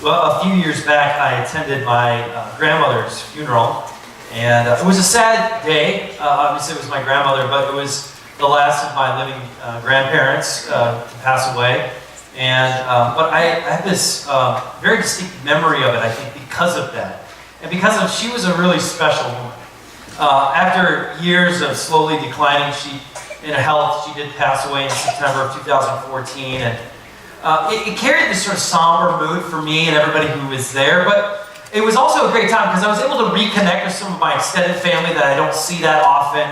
Well, a few years back, I attended my grandmother's funeral, and it was a sad day. Obviously, it was my grandmother, but it was the last of my living grandparents to pass away. And but I had this very distinct memory of it, I think, because of that, and because of she was a really special woman. After years of slowly declining, in health, she did pass away in September of 2014, and it carried this sort of somber mood for me and everybody who was there, but it was also a great time because I was able to reconnect with some of my extended family that I don't see that often,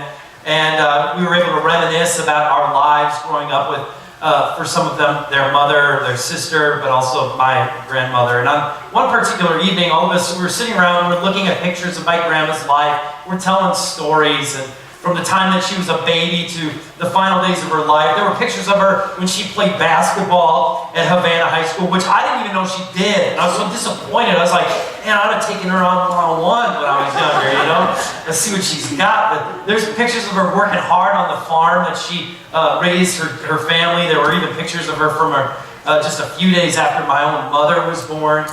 and we were able to reminisce about our lives growing up with, for some of them, their mother, their sister, but also my grandmother. And on one particular evening, all of us, we were sitting around, we're looking at pictures of my grandma's life, we're telling stories, and from the time that she was a baby to the final days of her life. There were pictures of her when she played basketball at Havana High School, which I didn't even know she did. And I was so disappointed. I was like, man, I would have taken her on one-on-one when I was younger, you know? Let's see what she's got. But there's pictures of her working hard on the farm that she raised her family. There were even pictures of her from just a few days after my own mother was born.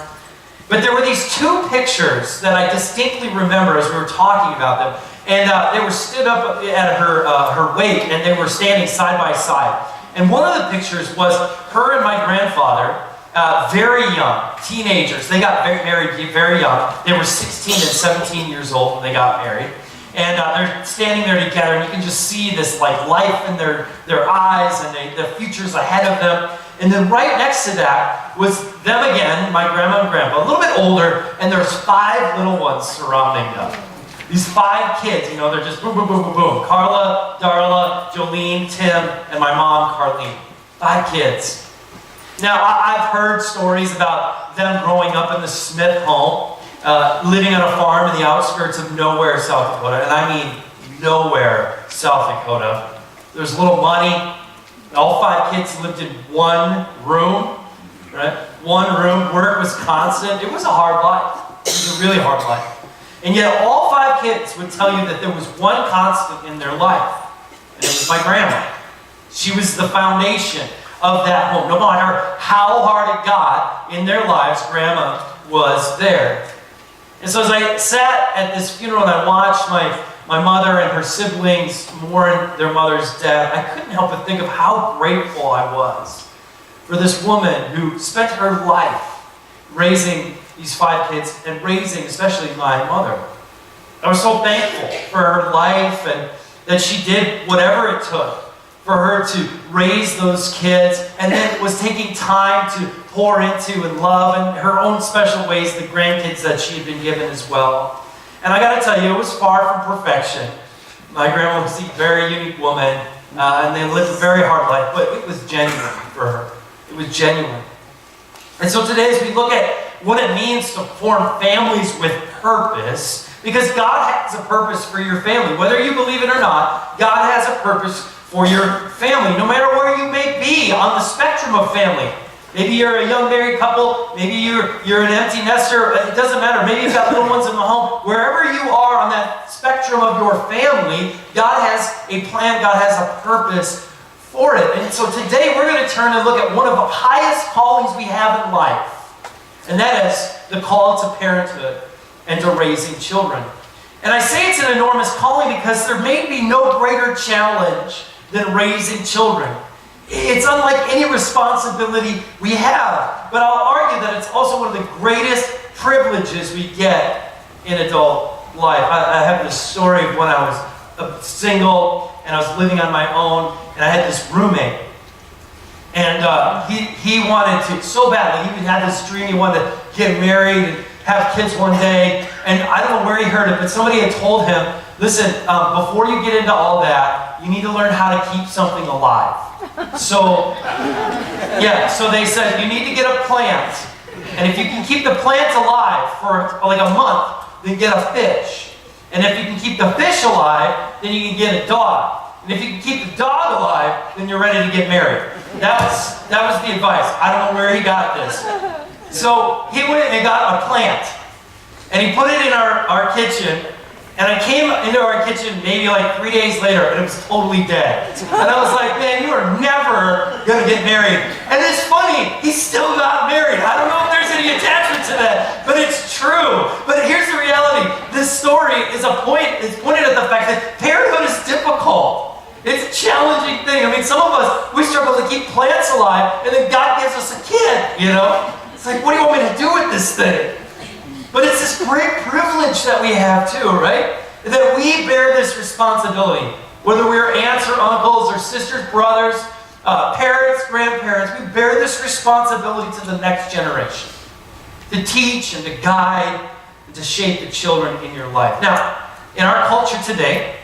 But there were these two pictures that I distinctly remember as we were talking about them. And they were stood up at her wake, and they were standing side by side. And one of the pictures was her and my grandfather, very young, teenagers. They got married very young. They were 16 and 17 years old when they got married. And they're standing there together, and you can just see this like life in their eyes, and the future's ahead of them. And then right next to that was them again, my grandma and grandpa, a little bit older, and there's 5 little ones surrounding them. These 5 kids, you know, they're just boom, boom, boom, boom, boom. Carla, Darla, Jolene, Tim, and my mom, Carlene. 5 kids. Now, I've heard stories about them growing up in the Smith home, living on a farm in the outskirts of nowhere, South Dakota. And I mean nowhere, South Dakota. There's little money. All 5 kids lived in one room, right? One room. Work was constant. It was a hard life. It was a really hard life. And yet all 5 kids would tell you that there was one constant in their life, and it was my grandma. She was the foundation of that home. No matter how hard it got in their lives, grandma was there. And so as I sat at this funeral and I watched my mother and her siblings mourn their mother's death, I couldn't help but think of how grateful I was for this woman who spent her life raising these 5 kids, and raising especially my mother. I was so thankful for her life and that she did whatever it took for her to raise those kids, and then was taking time to pour into and love in her own special ways the grandkids that she had been given as well. And I got to tell you, it was far from perfection. My grandma was a very unique woman, and they lived a very hard life, but it was genuine for her. It was genuine. And so today, as we look at what it means to form families with purpose, because God has a purpose for your family. Whether you believe it or not, God has a purpose for your family, no matter where you may be on the spectrum of family. Maybe you're a young married couple, maybe you're an empty nester, it doesn't matter. Maybe you've got little ones in the home. Wherever you are on that spectrum of your family, God has a plan, God has a purpose for it. And so today we're going to turn and look at one of the highest callings we have in life. And that is the call to parenthood and to raising children. And I say it's an enormous calling because there may be no greater challenge than raising children. It's unlike any responsibility we have. But I'll argue that it's also one of the greatest privileges we get in adult life. I have this story of when I was single and I was living on my own, and I had this roommate. And he wanted to, so badly, he had this dream, he wanted to get married and have kids one day. And I don't know where he heard it, but somebody had told him, listen, before you get into all that, you need to learn how to keep something alive. So they said, you need to get a plant. And if you can keep the plant alive for like a month, then get a fish. And if you can keep the fish alive, then you can get a dog. And if you can keep the dog alive, then you're ready to get married. That was the advice. I don't know where he got this. So he went and got a plant. And he put it in our kitchen. And I came into our kitchen maybe like 3 days later, and it was totally dead. And I was like, man, you are never going to get married. And it's funny, he still got married. I don't know if there's any attachment story is pointed at the fact that parenthood is difficult. It's a challenging thing. I mean, some of us, we struggle to keep plants alive, and then God gives us a kid, you know? It's like, what do you want me to do with this thing? But it's this great privilege that we have too, right? That we bear this responsibility. Whether we're aunts or uncles or sisters, brothers, parents, grandparents, we bear this responsibility to the next generation. To teach and to guide and to shape the children in your life. Now, in our culture today,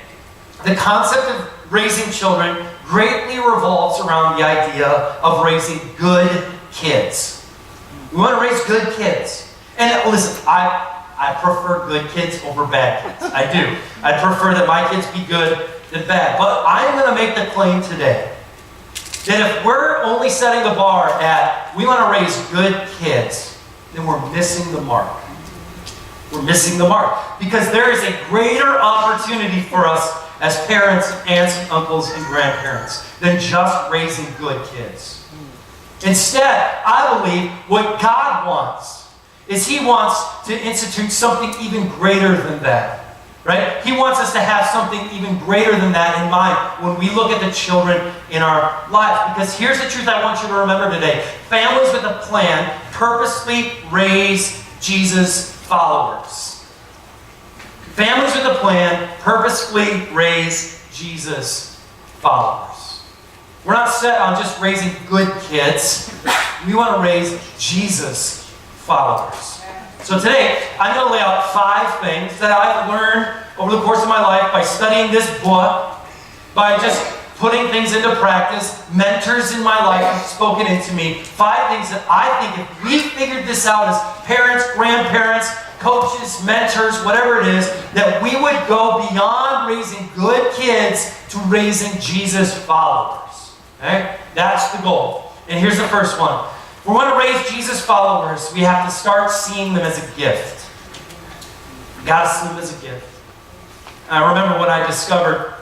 the concept of raising children greatly revolves around the idea of raising good kids. We want to raise good kids. And listen, I prefer good kids over bad kids. I do. I prefer that my kids be good than bad. But I'm going to make the claim today that if we're only setting the bar at we want to raise good kids, then we're missing the mark. We're missing the mark. Because there is a greater opportunity for us as parents, aunts, uncles, and grandparents than just raising good kids. Instead, I believe what God wants is He wants to institute something even greater than that. Right? He wants us to have something even greater than that in mind when we look at the children in our lives. Because here's the truth I want you to remember today. Families with a plan purposely raise Jesus followers. Families with a plan purposefully raise Jesus followers. We're not set on just raising good kids. We want to raise Jesus followers. So today, I'm going to lay out 5 things that I've learned over the course of my life by studying this book, by just putting things into practice. Mentors in my life have spoken into me. 5 things that I think if we figured this out as parents, grandparents, coaches, mentors, whatever it is, that we would go beyond raising good kids to raising Jesus followers. Okay? That's the goal. And here's the first one. If we want to raise Jesus followers, we have to start seeing them as a gift. We've got to see them as a gift. I remember when I discovered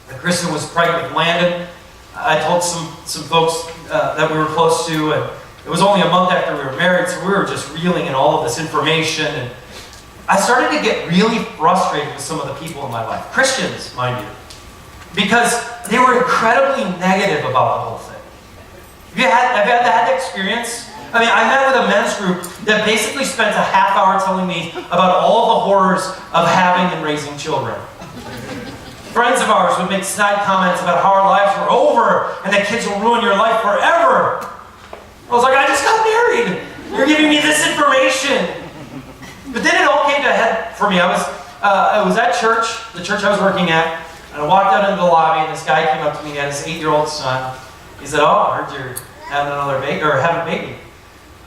that Kristen was pregnant with Landon, I told some folks that we were close to, and it was only a month after we were married, so we were just reeling in all of this information, and I started to get really frustrated with some of the people in my life, Christians, mind you, because they were incredibly negative about the whole thing. Have you had that experience? I mean, I met with a men's group that basically spent a half hour telling me about all the horrors of having and raising children. Friends of ours would make snide comments about how our lives were over and that kids will ruin your life forever. I was like, I just got married. You're giving me this information. But then it all came to a head for me. I was at church, the church I was working at, and I walked out into the lobby, and this guy came up to me. He had his 8-year-old son. He said, "Oh, I heard you're having another baby, or having a baby."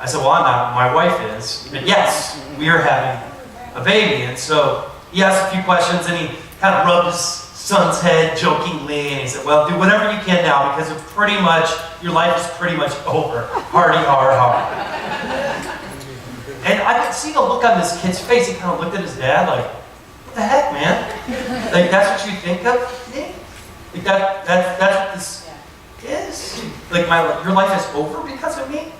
I said, "Well, I'm not. My wife is." But yes, we are having a baby. And so he asked a few questions, and he kind of rubbed his son's head jokingly, and he said, "Well, do whatever you can now, because your life is pretty much over. Hardy, hard. And I could see the look on this kid's face. He kind of looked at his dad like, "What the heck, man? Like, that's what you think of me? Like, that's what this is? Like, your life is over because of me?"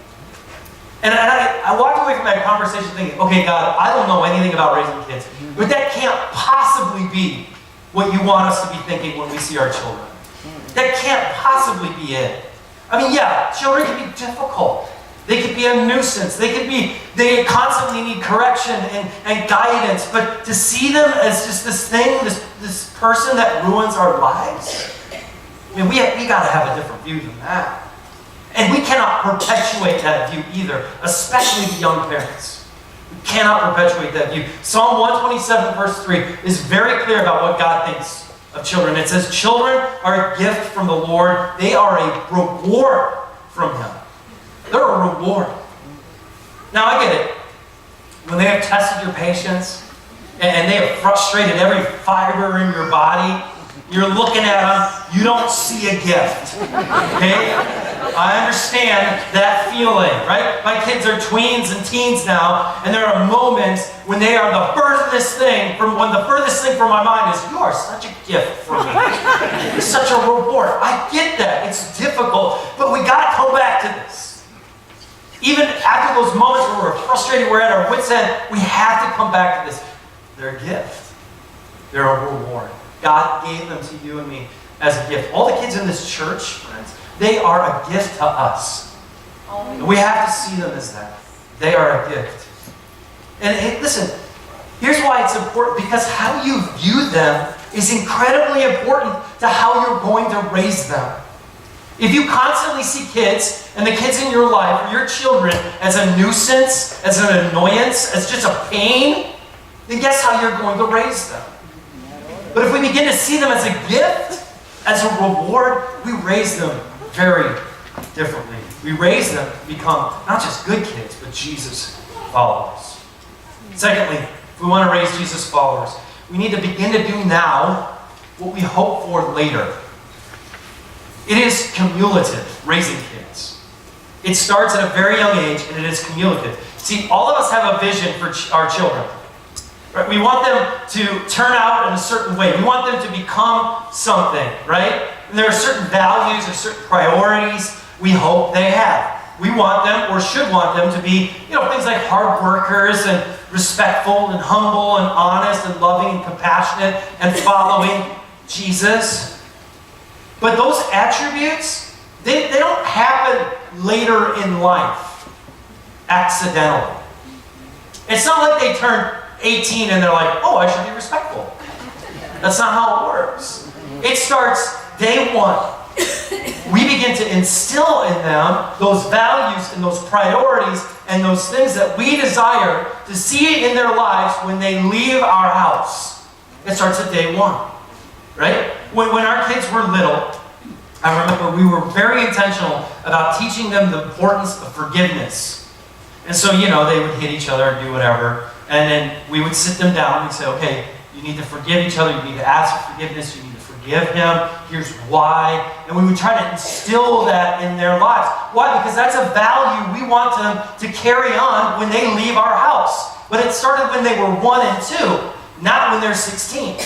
And I walked away from that conversation thinking, okay, God, I don't know anything about raising kids, but that can't possibly be what you want us to be thinking when we see our children. That can't possibly be it. I mean, yeah, children can be difficult. They could be a nuisance. They constantly need correction and guidance. But to see them as just this thing, this person that ruins our lives, I mean, we got to have a different view than that. And we cannot perpetuate that view either, especially the young parents. We cannot perpetuate that view. Psalm 127, verse 3 is very clear about what God thinks of children. It says, "Children are a gift from the Lord. They are a reward from Him." They're a reward. Now, I get it. When they have tested your patience and they have frustrated every fiber in your body, you're looking at them, you don't see a gift. Okay? I understand that feeling, right? My kids are tweens and teens now, and there are moments when they are the furthest thing from my mind is, "You are such a gift for me. You're such a reward." I get that. It's difficult, but we got to come back to this. Even after those moments where we're frustrated, we're at our wits' end, we have to come back to this. They're a gift. They're a reward. God gave them to you and me as a gift. All the kids in this church, friends, they are a gift to us. And we have to see them as that. They are a gift. And hey, listen, here's why it's important. Because how you view them is incredibly important to how you're going to raise them. If you constantly see kids and the kids in your life, or your children, as a nuisance, as an annoyance, as just a pain, then guess how you're going to raise them? But if we begin to see them as a gift, as a reward, we raise them very differently. We raise them to become not just good kids, but Jesus followers. Secondly, if we want to raise Jesus followers, we need to begin to do now what we hope for later. It is cumulative, raising kids. It starts at a very young age, and it is cumulative. See, all of us have a vision for our children. Right? We want them to turn out in a certain way. We want them to become something, right? And there are certain values or certain priorities we hope they have. We want them, or should want them, to be, things like hard workers and respectful and humble and honest and loving and compassionate and following Jesus. But those attributes, they don't happen later in life accidentally. It's not like they turn 18 and they're like, oh, I should be respectful. That's not how it works. It starts day one. We begin to instill in them those values and those priorities and those things that we desire to see in their lives when they leave our house. It starts at day one, right? When our kids were little, I remember we were very intentional about teaching them the importance of forgiveness. And so, they would hit each other and do whatever. And then we would sit them down and we'd say, okay, you need to forgive each other. You need to ask for forgiveness. You need to forgive him. Here's why. And we would try to instill that in their lives. Why? Because that's a value we want them to carry on when they leave our house. But it started when they were 1 and 2, not when they're 16.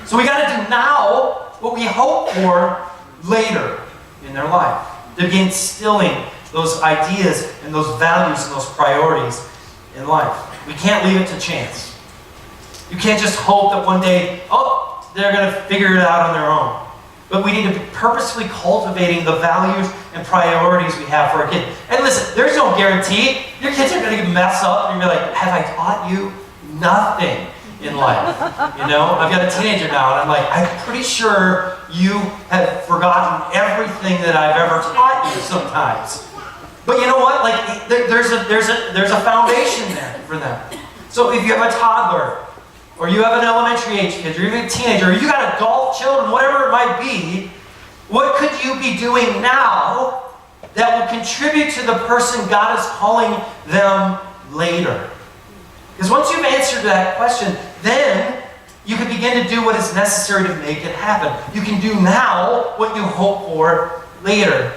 So we got to do now what we hope for later in their life. To be instilling those ideas and those values and those priorities in life. We can't leave it to chance. You can't just hope that one day, they're going to figure it out on their own. But we need to be purposefully cultivating the values and priorities we have for our kids. And listen, there's no guarantee. Your kids are going to mess up and you're like, have I taught you nothing in life? I've got a teenager now and I'm like, I'm pretty sure you have forgotten everything that I've ever taught you sometimes. But you know what? Like, there's a foundation there for them. So if you have a toddler, or you have an elementary age kid, or you have a teenager, or you got adult children, whatever it might be, what could you be doing now that will contribute to the person God is calling them later? Because once you've answered that question, then you can begin to do what is necessary to make it happen. You can do now what you hope for later.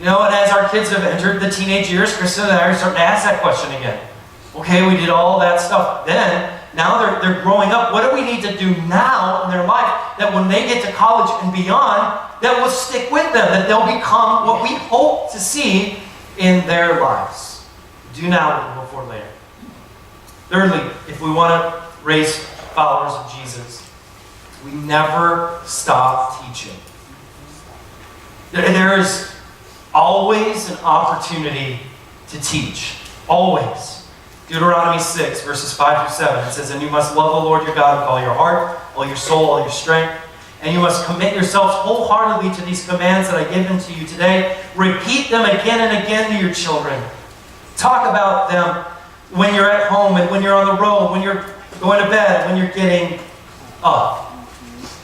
And as our kids have entered the teenage years, Kristen and I are starting to ask that question again. Okay, we did all that stuff then. Now they're growing up. What do we need to do now in their life that when they get to college and beyond, that will stick with them, that they'll become what we hope to see in their lives? Do now what you hope for later. Thirdly, if we want to raise followers of Jesus, we never stop teaching. There is always an opportunity to teach. Always. Deuteronomy 6, verses 5 through 7, it says, and you must love the Lord your God with all your heart, all your soul, all your strength, and you must commit yourselves wholeheartedly to these commands that I give them to you today. Repeat them again and again to your children. Talk about them when you're at home and when you're on the road, when you're going to bed, when you're getting up.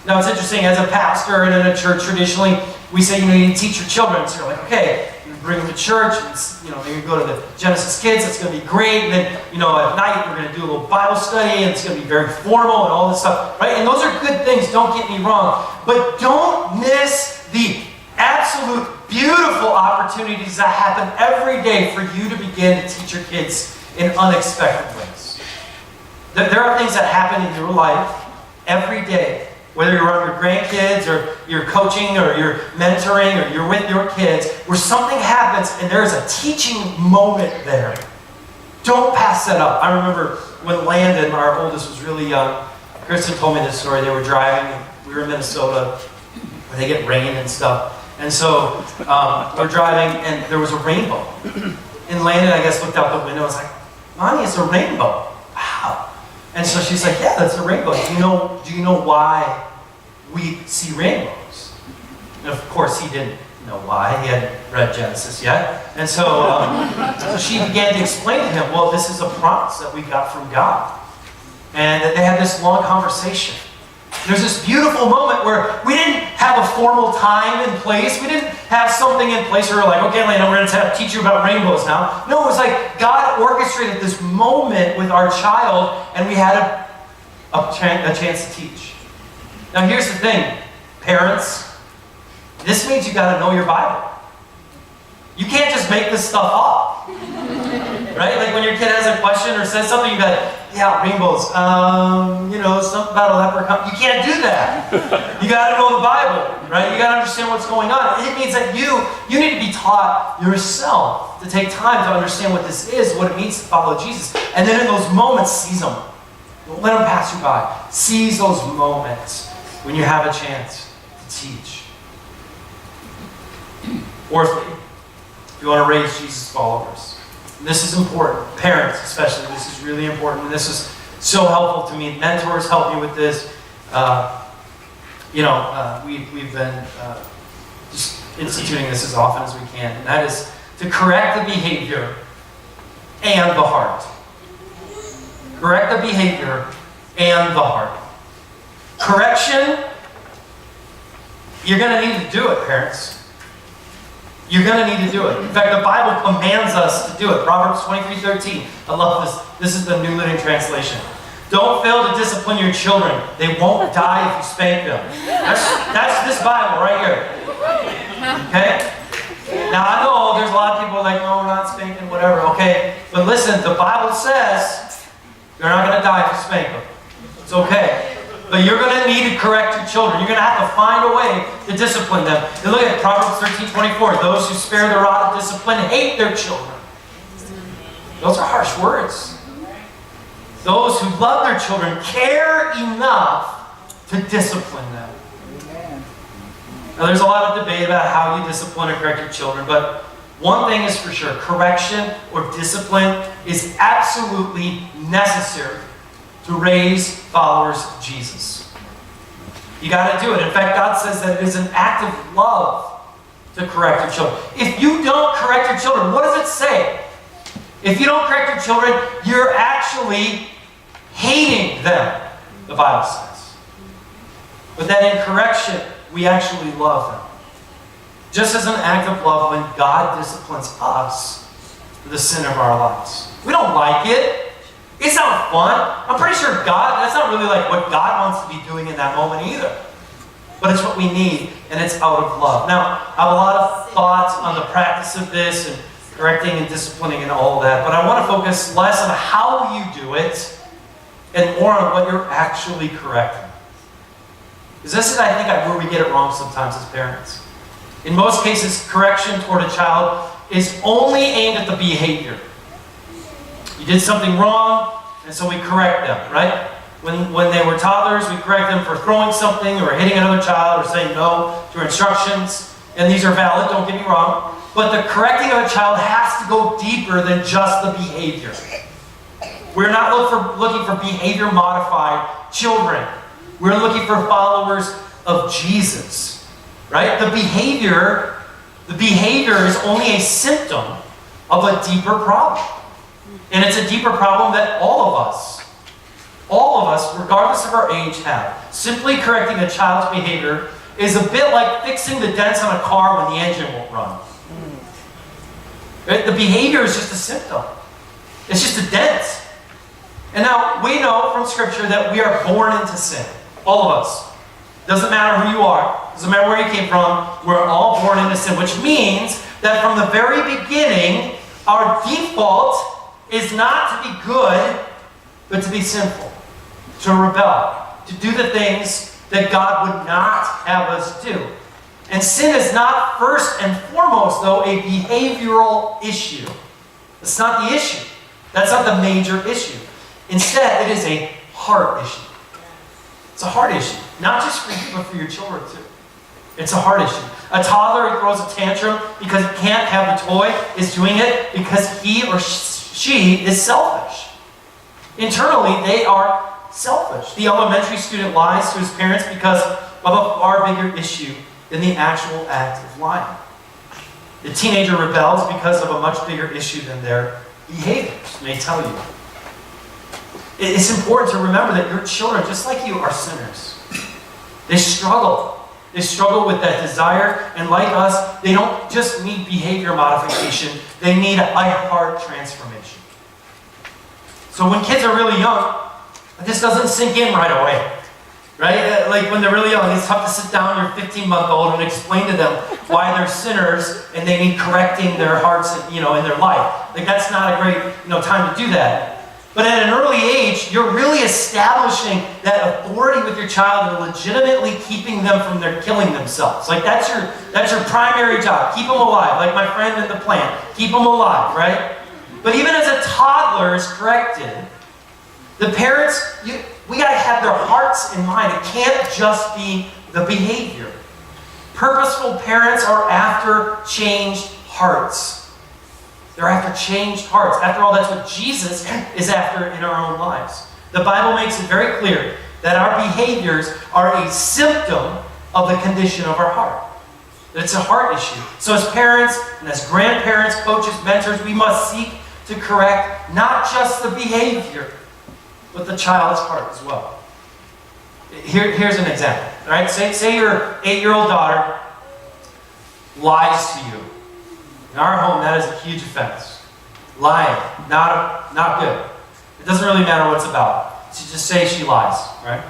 Now it's interesting, as a pastor and in a church traditionally, we say, you need to teach your children. So you're like, okay, you bring them to church, and, you go to the Genesis Kids, it's going to be great. And then, at night we're going to do a little Bible study, and it's going to be very formal and all this stuff, right? And those are good things, don't get me wrong. But don't miss the absolute beautiful opportunities that happen every day for you to begin to teach your kids in unexpected ways. There are things that happen in your life every day. Whether you're around your grandkids, or you're coaching, or you're mentoring, or you're with your kids, where something happens and there's a teaching moment there. Don't pass that up. I remember when Landon, our oldest, was really young, Kristen told me this story. They were driving. We were in Minnesota, where they get rain and stuff. And so we're driving, and there was a rainbow. And Landon, I guess, looked out the window and was like, "Mommy, it's a rainbow. Wow." And so she's like, "Yeah, that's a rainbow. Do you know why we see rainbows?" And of course, he didn't know why. He hadn't read Genesis yet. And so she began to explain to him, well, this is a promise that we got from God. And they had this long conversation. There's this beautiful moment where we didn't have a formal time and place. We didn't have something in place where we're like, okay, Landon, we're going to teach you about rainbows now. No, it was like God orchestrated this moment with our child, and we had a chance to teach. Now, here's the thing, parents. This means you got to know your Bible. You can't just make this stuff up. Right? Like when your kid has a question or says something, you got, yeah, rainbows. Something about a leprechaun. You can't do that. You got to know the Bible, right? You got to understand what's going on. It means that you need to be taught yourself to take time to understand what this is, what it means to follow Jesus. And then in those moments, seize them. Don't let them pass you by. Seize those moments when you have a chance to teach. Fourthly, if you want to raise Jesus followers, and this is important, parents especially, this is really important, and this is so helpful to me. Mentors help me with this. We've been just instituting this as often as we can, and that is to correct the behavior and the heart. Correct the behavior and the heart. Correction, you're going to need to do it, parents. You're going to need to do it. In fact, the Bible commands us to do it. Proverbs 23:13. I love this. This is the New Living Translation. Don't fail to discipline your children. They won't die if you spank them. That's this Bible right here. Okay? Now, I know there's a lot of people like, no, we're not spanking, whatever. Okay? But listen, the Bible says you're not going to die if you spank them. It's okay. But you're going to need to correct your children. You're going to have to find a way to discipline them. And look at Proverbs 13:24. Those who spare the rod of discipline hate their children. Those are harsh words. Those who love their children care enough to discipline them. Now, there's a lot of debate about how you discipline or correct your children, but one thing is for sure, correction or discipline is absolutely necessary to raise followers of Jesus. You got to do it. In fact, God says that it is an act of love to correct your children. If you don't correct your children, what does it say? If you don't correct your children, you're actually hating them, the Bible says. But then in correction, we actually love them. Just as an act of love when God disciplines us for the sin of our lives. We don't like it. It's not fun. I'm pretty sure that's not really like what God wants to be doing in that moment either. But it's what we need, and it's out of love. Now, I have a lot of thoughts on the practice of this and correcting and disciplining and all of that, but I want to focus less on how you do it and more on what you're actually correcting. Because this is, I think, where we get it wrong sometimes as parents. In most cases, correction toward a child is only aimed at the behavior. You did something wrong, and so we correct them, right? When they were toddlers, we correct them for throwing something or hitting another child or saying no to instructions. And these are valid, don't get me wrong. But the correcting of a child has to go deeper than just the behavior. We're not looking for behavior modified children. We're looking for followers of Jesus, right? The behavior is only a symptom of a deeper problem. And it's a deeper problem that all of us, regardless of our age, have. Simply correcting a child's behavior is a bit like fixing the dents on a car when the engine won't run. Right? The behavior is just a symptom. It's just a dent. And now, we know from Scripture that we are born into sin. All of us. Doesn't matter who you are. Doesn't matter where you came from. We're all born into sin. Which means that from the very beginning, our default is not to be good, but to be sinful, to rebel, to do the things that God would not have us do. And sin is not first and foremost, though, a behavioral issue. It's not the issue. That's not the major issue. Instead, it is a heart issue. It's a heart issue. Not just for you, but for your children too. It's a heart issue. A toddler who throws a tantrum because he can't have the toy is doing it because he or she is selfish. Internally, they are selfish. The elementary student lies to his parents because of a far bigger issue than the actual act of lying. The teenager rebels because of a much bigger issue than their behaviors may tell you. It's important to remember that your children, just like you, are sinners. They struggle. They struggle with that desire, and like us, they don't just need behavior modification, they need a heart transformation. So when kids are really young, this doesn't sink in right away. Right? Like when they're really young, it's tough to sit down your 15-month-old and explain to them why they're sinners and they need correcting their hearts, in their life. Like that's not a great, time to do that. But at an early age, you're really establishing that authority with your child and legitimately keeping them from their killing themselves. Like that's your primary job. Keep them alive, like my friend in the plant. Keep them alive, right? But even as a toddler is corrected, the parents, we got to have their hearts in mind. It can't just be the behavior. Purposeful parents are after changed hearts. They're after changed hearts. After all, that's what Jesus is after in our own lives. The Bible makes it very clear that our behaviors are a symptom of the condition of our heart. That it's a heart issue. So as parents and as grandparents, coaches, mentors, we must seek to correct not just the behavior, but the child's heart as well. Here's an example. All right? Say your 8-year-old daughter lies to you. In our home, that is a huge offense. Lying, not good. It doesn't really matter what it's about. So just say she lies, right?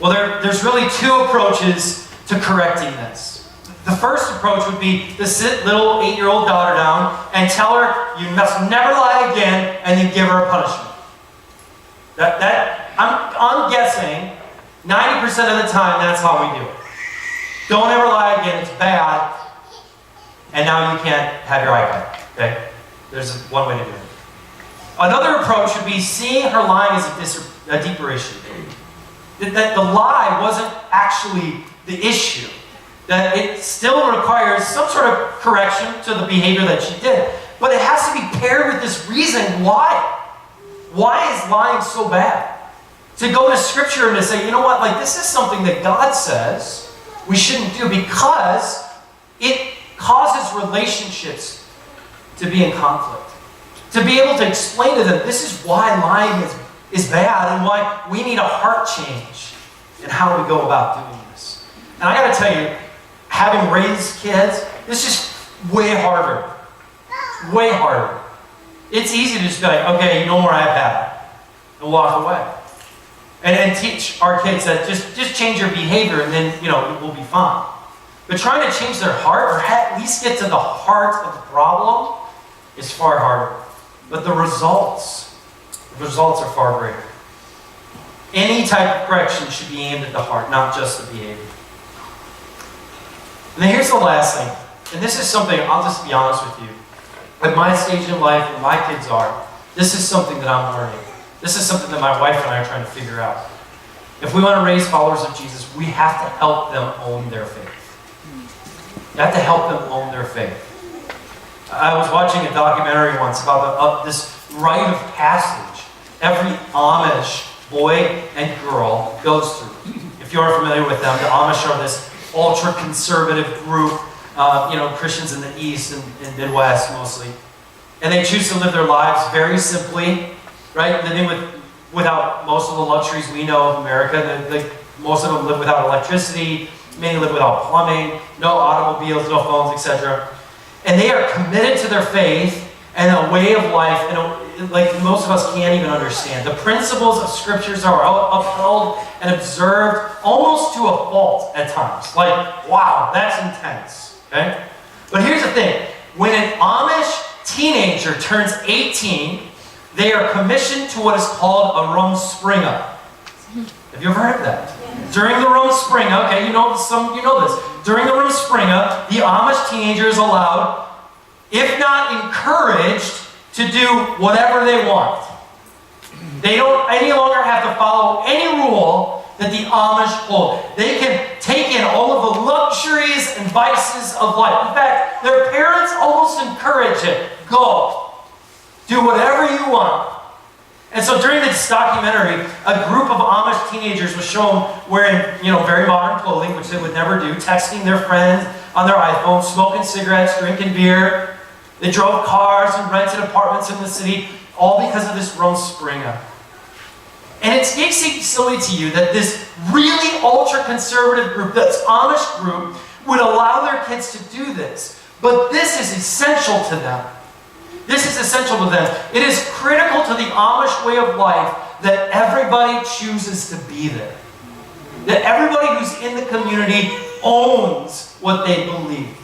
Well, there's really two approaches to correcting this. The first approach would be to sit little 8-year-old daughter down and tell her, you must never lie again, and then give her a punishment. I'm guessing 90% of the time that's how we do it. Don't ever lie again, it's bad. And now you can't have your iPad, okay? There's one way to do it. Another approach would be seeing her lying as a deeper issue. That the lie wasn't actually the issue. That it still requires some sort of correction to the behavior that she did. But it has to be paired with this reason why. Why is lying so bad? To go to Scripture and to say, you know what, like this is something that God says we shouldn't do because it causes relationships to be in conflict. To be able to explain to them, this is why lying is bad and why we need a heart change in how we go about doing this. And I got to tell you, having raised kids, this is way harder. Way harder. It's easy to just be like, okay, no more iPad, and walk away. And teach our kids that just change your behavior and then, we'll be fine. But trying to change their heart, or at least get to the heart of the problem, is far harder. But the results are far greater. Any type of correction should be aimed at the heart, not just the behavior. And then here's the last thing. And this is something, I'll just be honest with you. At my stage in life, where my kids are, this is something that I'm learning. This is something that my wife and I are trying to figure out. If we want to raise followers of Jesus, we have to help them own their faith. You have to help them own their faith. I was watching a documentary once about this rite of passage every Amish boy and girl goes through. If you are familiar with them, the Amish are this ultra-conservative group, Christians in the East and Midwest mostly. And they choose to live their lives very simply, right? Living without most of the luxuries we know of America. Most of them live without electricity. Many live without plumbing, no automobiles, no phones, etc. And they are committed to their faith and a way of life, like most of us can't even understand. The principles of Scriptures are upheld and observed almost to a fault at times. Like, wow, that's intense. Okay? But here's the thing. When an Amish teenager turns 18, they are commissioned to what is called a Rumspringa. Have you ever heard of that? During the Rumspringa, okay, you know this. During the Rumspringa, the Amish teenager is allowed, if not encouraged, to do whatever they want. They don't any longer have to follow any rule that the Amish hold. They can take in all of the luxuries and vices of life. In fact, their parents almost encourage it. Go. Do whatever you want. And so during this documentary, a group of Amish teenagers was shown wearing, very modern clothing, which they would never do, texting their friends on their iPhone, smoking cigarettes, drinking beer. They drove cars and rented apartments in the city, all because of this Rumspringa. And it may seem silly to you that this really ultra-conservative group, this Amish group, would allow their kids to do this. But this is essential to them. This is essential to them. It is critical to the Amish way of life that everybody chooses to be there. That everybody who's in the community owns what they believe.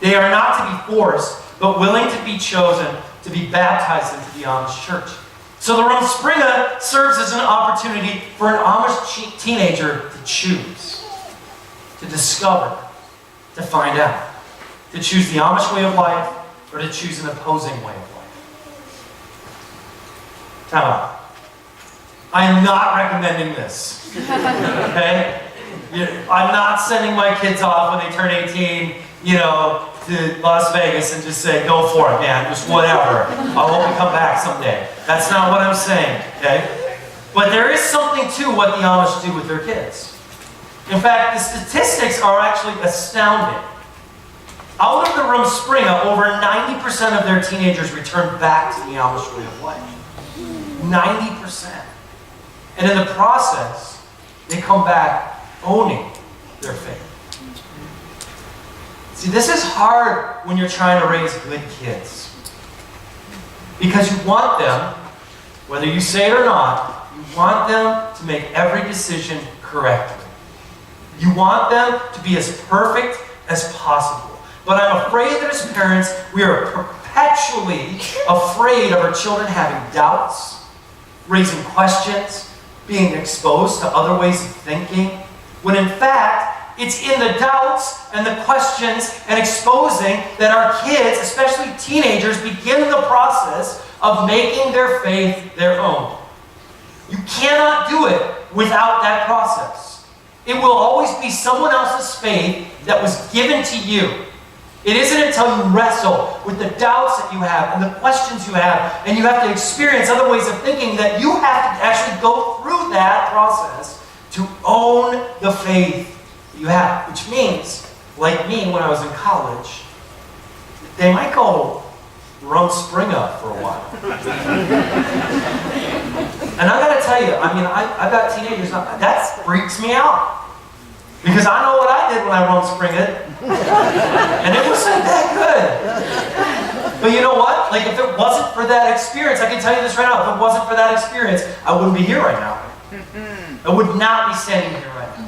They are not to be forced, but willing to be chosen to be baptized into the Amish church. So the Rumspringa serves as an opportunity for an Amish teenager to choose, to discover, to find out, to choose the Amish way of life, or to choose an opposing way of life. Time out. I am not recommending this. Okay? I'm not sending my kids off when they turn 18, to Las Vegas and just say, go for it, man, just whatever. I hope you come back someday. That's not what I'm saying, okay? But there is something to what the Amish do with their kids. In fact, the statistics are actually astounding. Out of the Rumspringa, over 90% of their teenagers return back to the Amish way of life. 90%. And in the process, they come back owning their faith. See, this is hard when you're trying to raise good kids. Because you want them, whether you say it or not, you want them to make every decision correctly. You want them to be as perfect as possible. But I'm afraid that as parents, we are perpetually afraid of our children having doubts, raising questions, being exposed to other ways of thinking, when in fact, it's in the doubts and the questions and exposing that our kids, especially teenagers, begin the process of making their faith their own. You cannot do it without that process. It will always be someone else's faith that was given to you. It isn't until you wrestle with the doubts that you have and the questions you have, and you have to experience other ways of thinking, that you have to actually go through that process to own the faith you have. Which means, like me when I was in college, they might go Rumspringa for a while. And I gotta tell you, I've got teenagers, that freaks me out. Because I know what I did when I Rumspringed, and it wasn't that good. But you know what? Like, if it wasn't for that experience, I can tell you this right now, if it wasn't for that experience, I wouldn't be here right now. I would not be standing here right now.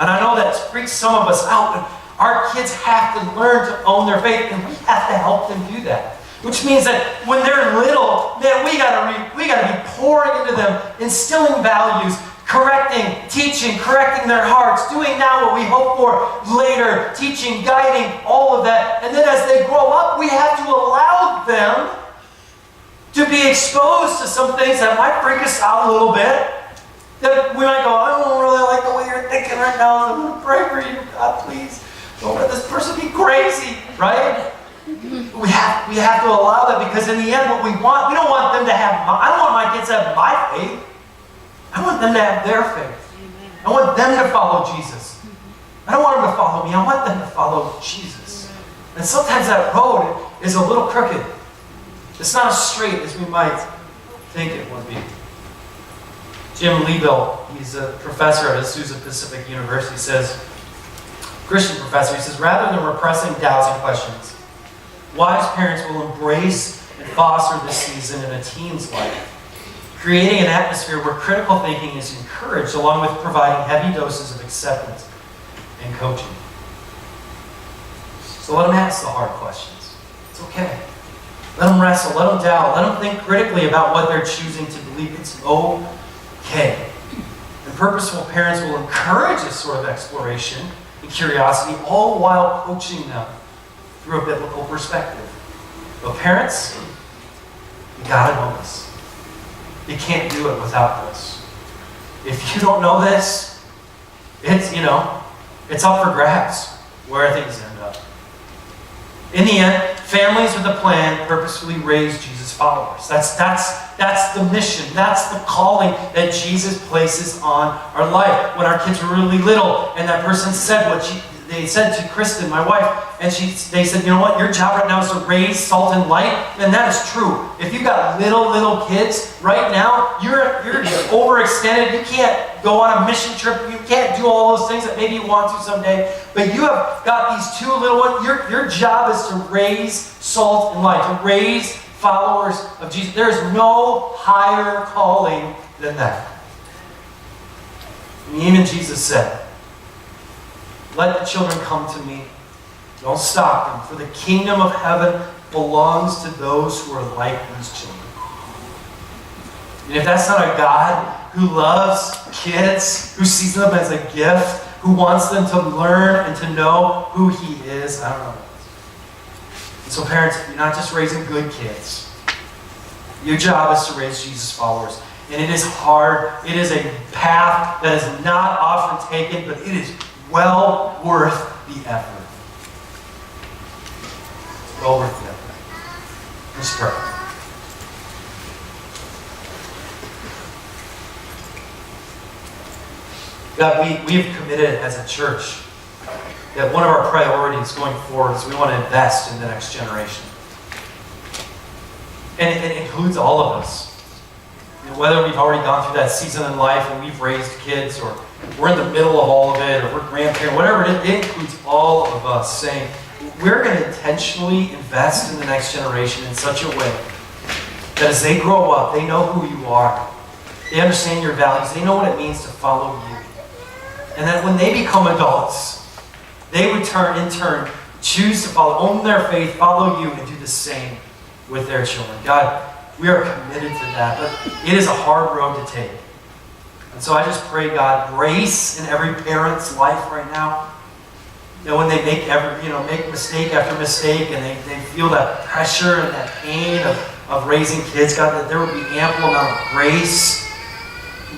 And I know that freaks some of us out, but our kids have to learn to own their faith, and we have to help them do that. Which means that when they're little, man, we gotta be pouring into them, instilling values, correcting, teaching, correcting their hearts, doing now what we hope for later, teaching, guiding, all of that. And then as they grow up, we have to allow them to be exposed to some things that might freak us out a little bit. That we might go, I don't really like the way you're thinking right now. I'm going to pray for you. God, please, don't let this person be crazy, right? We have to allow that, because in the end, what we don't want them to have, I don't want my kids to have my faith. I want them to have their faith. I want them to follow Jesus. I don't want them to follow me. I want them to follow Jesus. And sometimes that road is a little crooked. It's not as straight as we might think it would be. Jim Liebel, he's a professor at Azusa Pacific University, says, Christian professor, he says, rather than repressing doubts and questions, wise parents will embrace and foster this season in a teen's life, creating an atmosphere where critical thinking is encouraged, along with providing heavy doses of acceptance and coaching. So let them ask the hard questions. It's okay. Let them wrestle, let them doubt, let them think critically about what they're choosing to believe. It's okay. And purposeful parents will encourage this sort of exploration and curiosity, all while coaching them through a biblical perspective. But parents, you gotta know this. You can't do it without this. if you don't know this, it's, it's up for grabs where things end up. In the end, families with a plan purposefully raise Jesus' followers. That's the mission. That's the calling that Jesus places on our life. When our kids were really little, and that person said they said to Kristen, my wife, and they said, you know what, your job right now is to raise salt and light, and that is true. If you've got little kids right now, you're overextended. You can't go on a mission trip. You can't do all those things that maybe you want to someday. But you have got these two little ones. Your job is to raise salt and light, to raise followers of Jesus. There is no higher calling than that. And even Jesus said, let the children come to me. Don't stop them, for the kingdom of heaven belongs to those who are like these children. And if that's not a God who loves kids, who sees them as a gift, who wants them to learn and to know who He is, I don't know. And so parents, you're not just raising good kids. Your job is to raise Jesus followers. And it is hard. It is a path that is not often taken, but it is well worth the effort. Well worth the effort. Let's pray. God, we have committed as a church that one of our priorities going forward is we want to invest in the next generation. And it includes all of us. Whether we've already gone through that season in life and we've raised kids, or we're in the middle of all of it, or we're grandparents, whatever it is, it includes all of us saying, we're going to intentionally invest in the next generation in such a way that as they grow up, they know who you are. They understand your values. They know what it means to follow you. And that when they become adults, they would in turn, choose to own their faith, follow you, and do the same with their children. God, we are committed to that, but it is a hard road to take. And so I just pray, God, grace in every parent's life right now. That when they make mistake after mistake, and they feel that pressure and that pain of raising kids, God, that there would be ample amount of grace.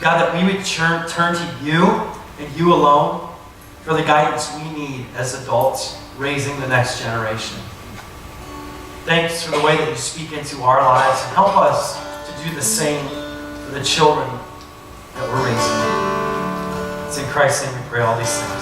God, that we would turn to you and you alone for the guidance we need as adults raising the next generation. Thanks for the way that you speak into our lives, and help us to do the same for the children that we're raising. It's in Christ's name we pray all these things.